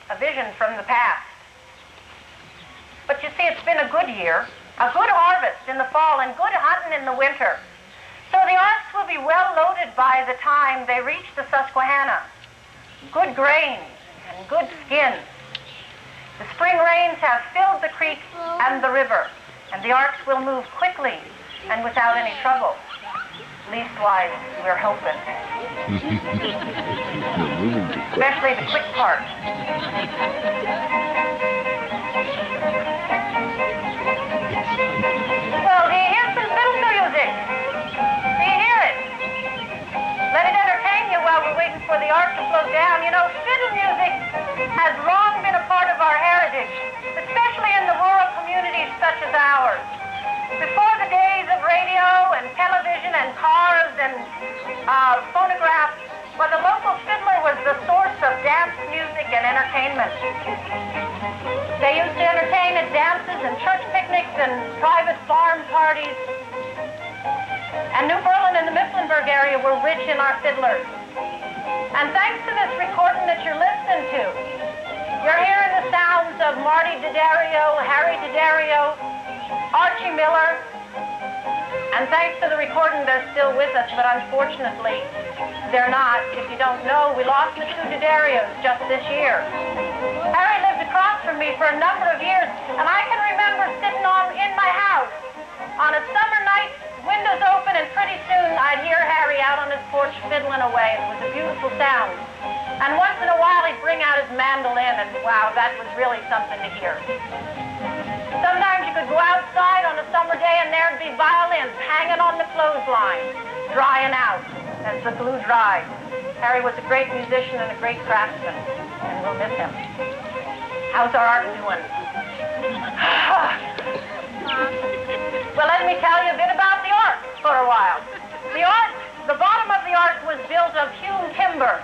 a vision from the past. But you see, it's been a good year, a good harvest in the fall and good hunting in the winter. So the arks will be well loaded by the time they reach the Susquehanna. Good grain and good skins. The spring rains have filled the creek and the river, and the arks will move quickly and without any trouble. Leastwise, we're hoping. Especially the quick part. Well, do you hear some fiddle music? Do you hear it? Let it entertain you while we're waiting for the ark to float down. You know, fiddle music has long been a part of our heritage, especially in the rural communities such as ours. Before the days of radio and television and cars and phonographs, well, the local fiddler was the source of dance music and entertainment. They used to entertain at dances and church picnics and private farm parties. And New Berlin and the Mifflinburg area were rich in our fiddlers. And thanks to this recording that you're listening to, you're hearing the sounds of Marty D'Addario, Harry D'Addario, Archie Miller, and thanks to the recording, they're still with us, but unfortunately, they're not. If you don't know, we lost the two D'Addarios just this year. Harry lived across from me for a number of years, and I can remember sitting in my house on a summer night, windows open, and pretty soon I'd hear Harry out on his porch fiddling away. It was a beautiful sound. And once in a while, he'd bring out his mandolin, and wow, that was really something to hear. Sometimes you could go outside on a summer day and there'd be violins hanging on the clothesline, drying out as the glue dried. Harry was a great musician and a great craftsman, and we'll miss him. How's our art doing? Well, let me tell you a bit about the ark for a while. The bottom of the ark was built of hewn timber,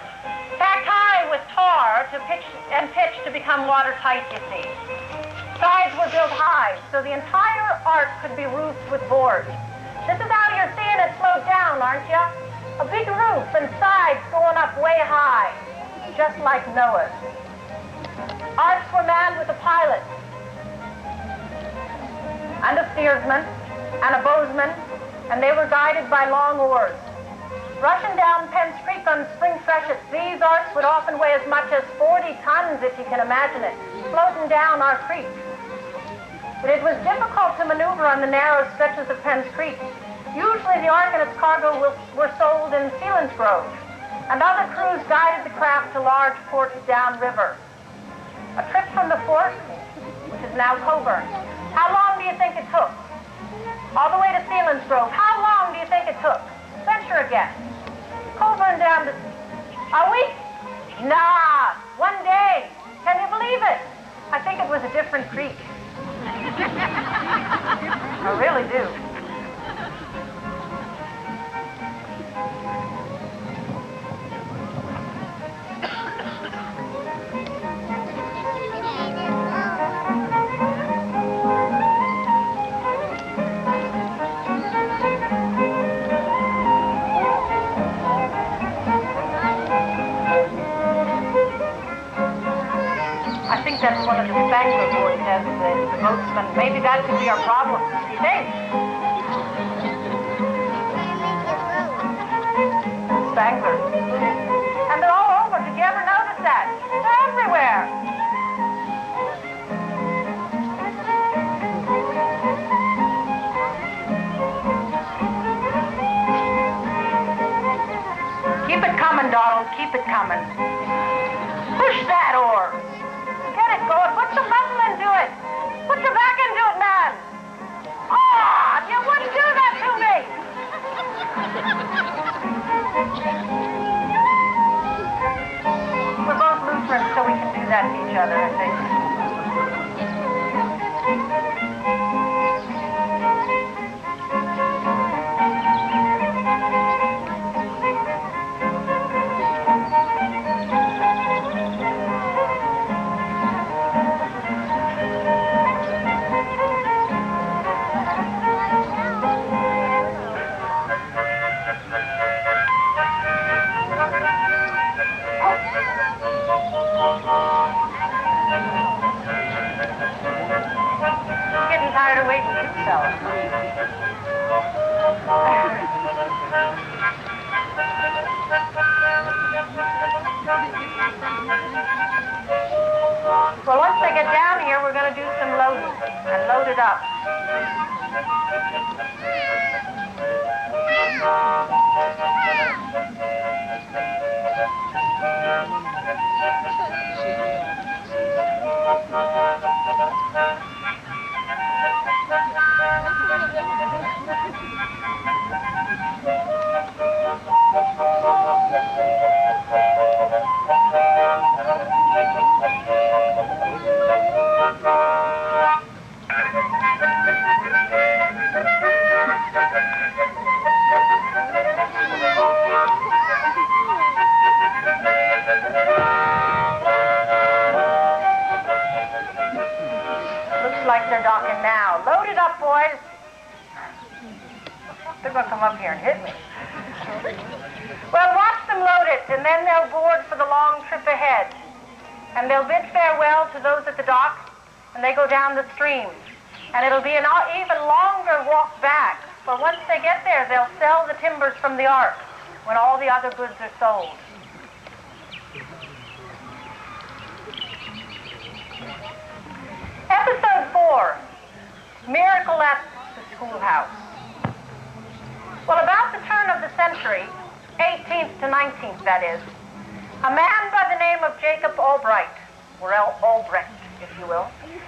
packed high with tar to pitch to become watertight, you see. Sides were built high, so the entire ark could be roofed with boards. This is how you're seeing it float down, aren't you? A big roof and sides going up way high, just like Noah's. Arks were manned with a pilot, and a steersman, and a bowsman, and they were guided by long oars. Rushing down Penn's Creek on spring freshets, these arks would often weigh as much as 40 tons, if you can imagine it, floating down our creek. But it was difficult to maneuver on the narrow stretches of Penn's Creek. Usually the ark and its cargo were sold in Selinsgrove, and other crews guided the craft to large ports downriver. A trip from the fort, which is now Coburn. How long do you think it took? All the way to Selinsgrove. How long do you think it took? Venture a guess. Coburn down to a week? Nah, 1 day. Can you believe it? I think it was a different creek. I really do. I think that's one of the Spangler boys as the boatsman. Maybe that could be our problem. What do you think? Spangler. And they're all over. Did you ever notice that? They're everywhere. Keep it coming, Donald. Keep it coming. Push that oar. Get it going. Put some muscle into it. Put your back into it, man. Oh, you wouldn't do that to me. We're both Lutherans, so we can do that to each other, I think. fellow. Well, once they get down here, we're going to do some loading and load it up. Like they're docking now. Load it up, boys. They're going to come up here and hit me. Well, watch them load it, and then they'll board for the long trip ahead. And they'll bid farewell to those at the dock, and they go down the stream. And it'll be an even longer walk back. But once they get there, they'll sell the timbers from the ark when all the other goods are sold. Episode 4, Miracle at the Schoolhouse. Well, about the turn of the century, 18th to 19th, that is, a man by the name of Jacob Albrecht, or Albrecht, if you will,